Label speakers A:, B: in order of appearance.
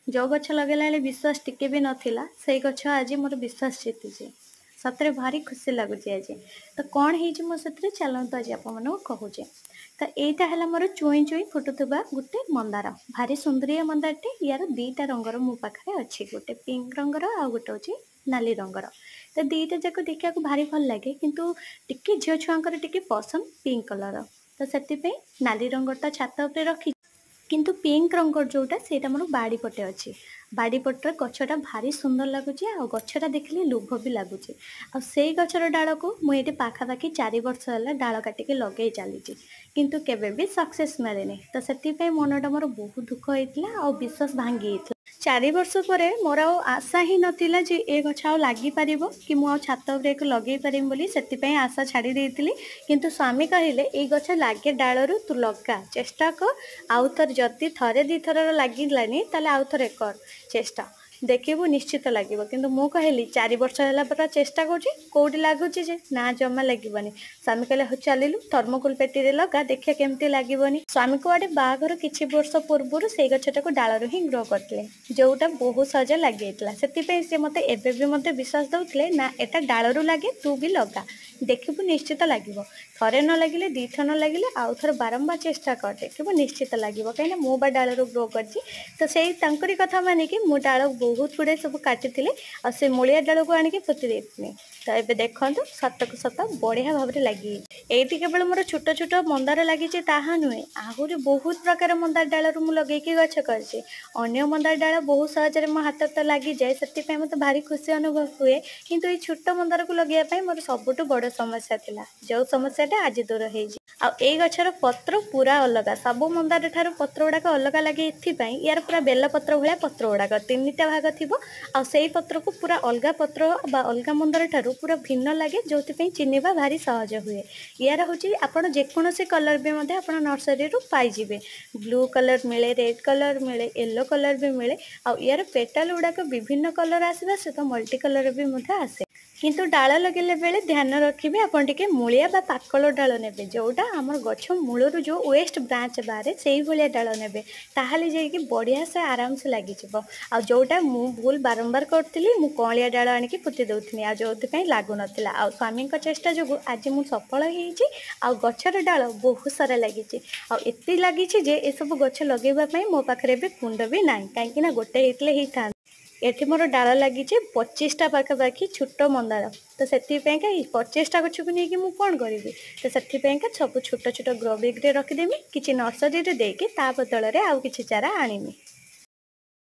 A: जो गछ लगेला बेले विश्वास टिके भी नथिला सेई गछ आज मोर विश्वास जीतिଛି। सतरे भारी खुशी लगुच आज। तो कौन है मो से चलत आज आप कहूचे। तो यहीटा है मोर चुई चुई फुटुवा गोटे मंदार भारी सुंदरिया मंदारटे यार दीटा रंगर मो पाखे अच्छी गोटे पिंक रंगर आ गोटे हूँ नाली रंगर। तो दीटा जाक देखा भारी भल लगे किंतु टिके झील छुआंकर टिके पसंद पिंक कलर। तो से नाली रंगरटा छात उपरे रखी किंतु पिंक रंगर जोटा सेटा मोर बाड़ी पटे अच्छी बाड़ी पटर गछटा भारी सुंदर लगुच आ गछटा देखले लोभ भी लगुच आ से गछर डाल को मुझे पाखापाखि 4 वर्ष है डाल काटिक लगे चली किंतु केबे भी सक्सेस मिलेनि। तो से मनटा मोर बहुत दुख होता आ विश्वास भांगी 4 वर्ष पर मोर आशा ही नथिला जे ए गछ आ लगी पारिबो कि मु छात उपरे लगे पारिम बोली सेति आशा छाड़ी देइतिली। किंतु स्वामी कहले ए गछ लागे डालरू तू लगा चेष्टा कर आउ थर जदि थरे दी थर लगिलानी ताले आउ थरे कर चेष्टा देखिबू निश्चित लगे। किंतु मु कहली 4 वर्ष है पर चेष्टा करोटी लगुच ना जमा लगे। स्वामी कहले हो चलू थर्मोकोल पेटी लगा देखिए केमती लगेनि। स्वामी को आड़े बाघर किछि वर्ष पूर्व से गछटा को डालू ही ग्रो करते जोटा बहुत सहज लगे से मत एवं मत विश्वास दौले ना एटा डालू लगे तू भी लगा देखिबू निश्चित लगे। थरे न लगे दी थर न लगे आउ थर बारंबार चेष्टा कर देखिबू निश्चित लगे कहीं मो बा डालू ग्रो कर। तो से कथा मानिकी मु डाल बहुत गुड़े सब काटी से मूलिया डाल को आनिक पोती देती। तो ये देखो सत सत बढ़िया भाव में लगी ये केवल मोर छोट छोट मंदार लगी नुहे आहरी बहुत प्रकार मंदार डाल मु लगे गछ कर मंदार डाल बहुत सहज मो हाथ तो लगी जाए से मत भारी खुशी अनुभव हुए। किंतु ये छोट मंदार को लगे मोर सबुठ बड़ समस्या थिला जो समस्याटा आज दूर हो गछर पत्र पूरा अलग सब मंदार ठार पत्र गुड़ाक अलग लगे यार पूरा बेल पत्र भाया पत्र गुड़ाक 3टा भाग थी आई पत्र को पूरा अलग पत्र बा अलग मंदार ठार पूरा भिन्न लगे जो चिन्हवा भारी सहज हुए। यार हूँ आपड़ जेकोसी कलर भी आप नर्सरी पाइबे ब्लू कलर मिले रेड कलर मिले येलो कलर भी मिले यार पेटाल गुड़ाक विभिन्न कलर आसवा सहित मल्टी कलर भी आसे। किंतु डाल लगे बेले ध्यान रखिए आपन टिके मूलिया बा पाकल डाल नेबे जोटा आमर गछ मूलर जो वेस्ट ब्रांच बारे से भाया डाल नेबे ताहले जाइए बढ़िया से आराम से लगी आ जोटा मु भूल बारंबार करी मु कलिया डाल आनिक पोती दौनी आ जो लगुन आ स्वामी चेष्टा जो आज मु सफल हो गछर डाल बहुत सारा लगी आत लगी ये सब गछ लगेवाई मो पाखे भी कुंड भी ना कहीं गोटे होते था ये मोर डाल लगी 25टा पाखापाखि छोट मंदार। तो से 25टा गछ को लेकिन मुझे कौन करी तो से सब छोट छोट ग्रो बैग रखीदेमी कि नर्सरी देके ता बदल आउ कि चारा आनीमी।